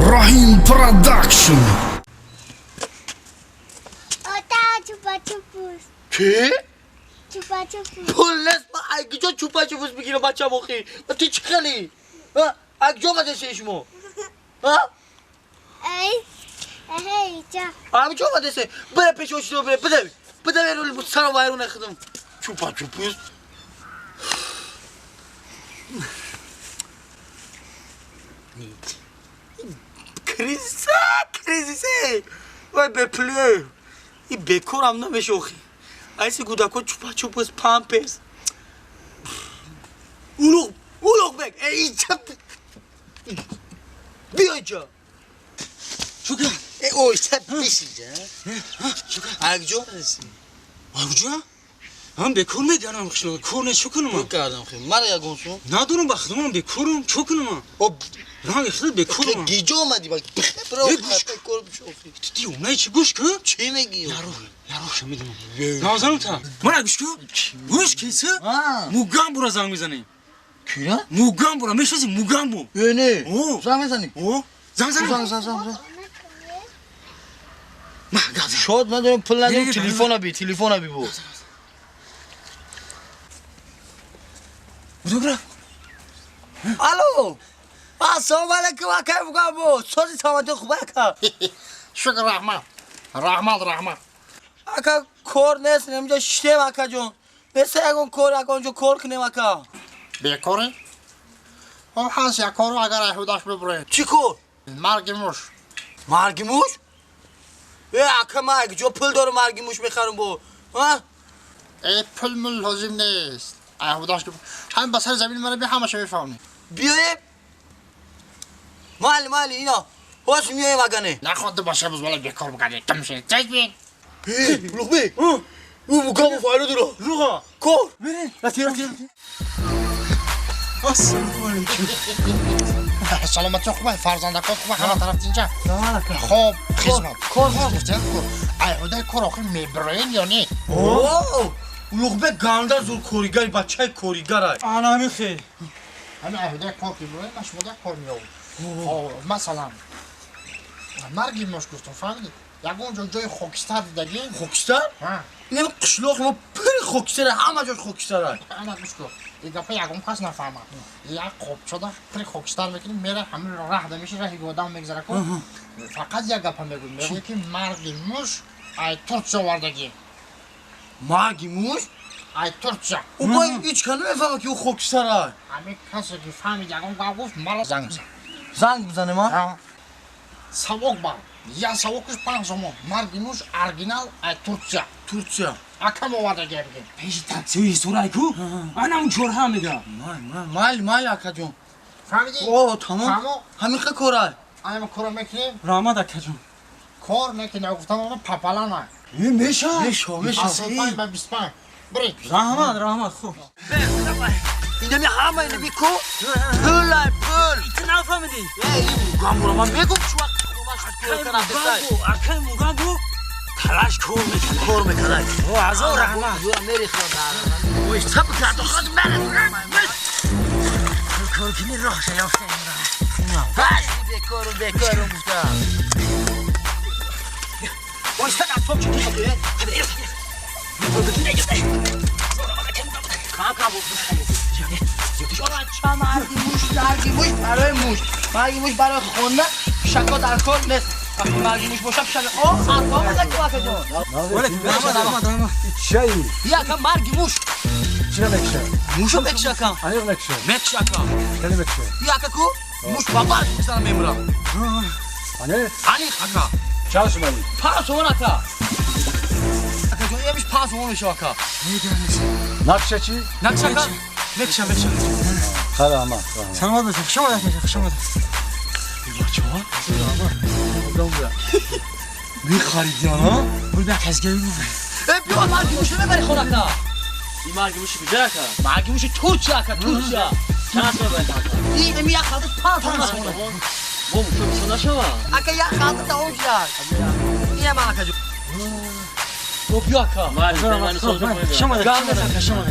Rahim Production. Ota chupa chupus. چی؟ Chupa chupus. پولس ما اگه چوپا چوپس بگیره بچه مخی تو چی خلی؟ اگه جا بده شیشمو Hey, cha. اگه جا بده سه بره پیش اوچی رو بده بیرون سرم وایرون اخدم چوپا چوپس کریزیسه وای بپلیه این بکورم نمیشه اوخی ایسی گودکو چوپا چوپس پامپرز اولوغ بگ ای چپ بیا اینجا شکر اوی چپ بیشی شکر اگجا هستی آگوجا؟ من بکور میگردم خشنو کور نه چکنم تو کردم خیلی من یا گونسون ندارم بخدمم بکورم چکنم خب راه خیلی بکورم گیجا اومدی با برو بکور بشوفی دیدی اونایی چی گوش که؟ چی میگی یارو شمیدم نازنم تا من گوش که؟ گوش کیسه؟ موگام برا زنگ میزنی کیرا؟ موگام برا میشناسی موگام بو نه او زنگ میزنی زنگ ما گازم شاد ندارم پول ندارم یه تلفن بی بو بودو الو السلام علیکم اکای بگم بو سوزی سامتون خوبه اکا شکر رحمت اکا کور نیست نمیجا شتیم اکا جون مثل اگون کور اکا اونجا کور کنیم اکا بیکاری؟ خب هست یک کارو اگر ایهوداش ببره چی کور؟ مرگ موش مرگی موش؟ اکا ما اگه جو پول دارم مرگی موش میخرم بو ای پل مل لازم نیست ایهوداش که هم بسر زمین منو بی همشه میفهمی بیاییم مالی اینا باش میاییم اگانه نخواد باشه بز بالا بیکار بگرده کم میشه چیز بین لوگ بی او مقام فایلو دارو روغا کور برین راتی السلام علیکم سلامتی خوبه فرزندکات خوبه همه طرف اینجا نه خب خدمت کار گفتن ایهودا کار آخر میبرین یا نه اوه لوگ بی گاندا زور کوریگای بچه کوریگارای انا میخی همه ایهودا کار که میبرین مشمودا کار میاون مثلا مرگی موش گفتم فهمیدی یک اونجا جای خوکستر دیدگی خوکستر؟ ها اینم قشلاق ما پری خوکستره همه جاش خوکستره انا گوش کن این دفعه یکم کس نفهمم یک خوب شده پری خوکستر میکنیم میره همین راه میشه راهی گودام میگذره کن فقط یک گپ میگم میگه که مرگی موش ای ترچه وردگی مرگی موش؟ ای ترچه او با هیچ کنه نمیفهمه که او خوکستره همه کسی که فهمید یکم گفت مرا زنگ زن زنگ بزنه ما؟ سوق بار یا سوقش 5 زمان مرگی موش ارگینال ای ترچه ترکیه اکم وردگی بگیم پیش تاکسی سورای کو انا اون چور هم میگم مال اکا جون فهمیدی؟ اوه تمام تمام همین خیلی کورال اما کار میکنیم رحمت اکجون کار میکنیم گفتم اون پاپالا نه این میشه میشه 25 به 25 برید رحمت خوب اینجا می همه اینو بیکو پول تو نفهمیدی این مگام برو من میگم چو وقت خوبش کور کنم دستای اکای موگام بو تلاش کور میکنه او عزو رحمت دورا میری خدا وای سب کرد خود من کور کنی راه شیافته هاش بیکارو گفتم وای سب از تو چی شده مرگی موش برای موش مرگی موش برای خونه شکا در کار نیست وقتی مرگی موش باشم شکا حرفا بزن که وقت جون چایی؟ یکم مرگی موش چرا مکشه؟ موشو بکشکم آنیق مکشه؟ بکشکم خیلی مکشه؟ یکا کو موش بابا میزنم میمرم آنیق؟ علی خکا چهار شمایی؟ پاس اون اکا اکا جون یه بیش پاس اون میشه اکا نقشه چی؟ نکشکا مکشم خیلی همه سلامت باشی خوش آمدید بچه ها میخریدی آنها؟ بول به تزگری بود بیا مرگی موش ببری خونه اکا این مرگی موش کجا اکا؟ مرگی موش ترچه اکا ترچه چند ببرید این امی یک خالده پاس اون اکا بابا تو میشه نشوا اکا یک خالده تا اون شد این هم اکا جون بیا اکا من سوزم گام نزن شما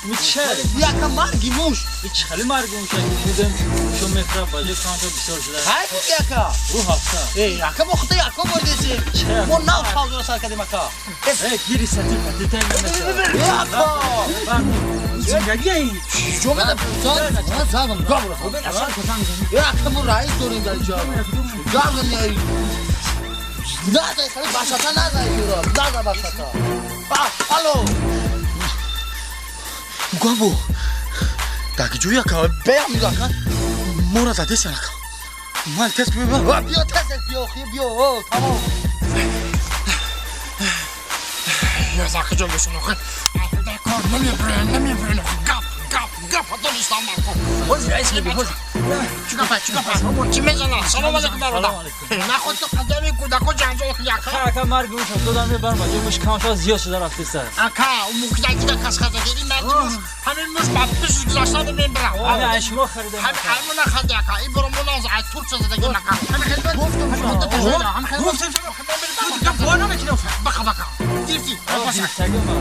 میشه یکم مرگی موش هیچ خیلی مرگی میشه بودم شو مفرب باجه کانتا بسیار شده های بود یکا رو هفته یکا بخوده یکا بردیسیم ما نو سازو سر کردیم اکا گیری ستی پتی تایی نمیشه یکا زندگی این جمعه پوتان زدم گام رو یکا مو رئیس داریم در جا گام نیاری نزای خیلی باشتا نزای ایرا نزای باشتا الو گامو داکی جو یکا بیا میگا کن مورا زده سنکا مال تست بیا بیا تست بیا تمام یا زاکی جو بشونو خیلی کار نمیبرن گپ دونستم مارکو بازی رئیس بی بازی چیکار چی میزنه سلام علیکم برادر نخود تو قدمی کودکو جنجال یکا اکا مرگی میشه دادم یه برم باجه مش کانتا زیاد شده رفته سر اکا اون موکدایی که کس خزه دیدی مردموش همین موش بابتش گذاشتن میبرم همه اشما خریده همون نخد یکا این برو مناز ای ترک شده دیگه نکا همین خدمت گفتم بخا دیفتی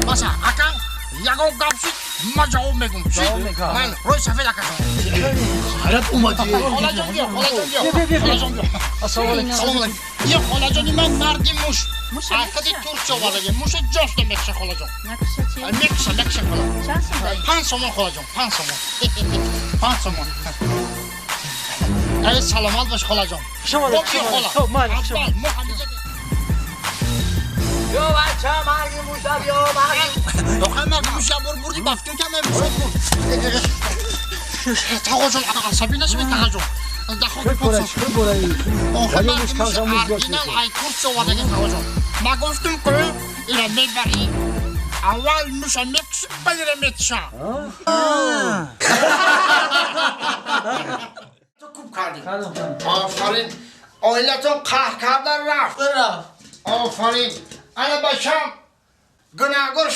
باشه اکا یگو گپشید ما جواب میگم چی؟ من روی صفحه دکشم حالت اومدی خالا جان بیا سلام علیکم یه خالا جانی من مردی موش اکدی ترک شده موش جاست میکشه خالا جان میکشه خالا 5 تومن خالا جان 5 تومن ای سلامت باش خالا جان شما بیا خالا خب من شما بیا بچه مرگی موشا بیا مرگی آخه مرگی موشا بردی بفتون که من موشا تاقا جان عصبی نشوی تاقا جان آخه مرگی موشا اردینم ای کرس وادگی تاقا جان ما گفتم که اینا میبری اول موشا میکش بگیره میتشا تو خوب کردی آفرین آیلتون قهر کردن رفت آفرین انا باشم گناهگار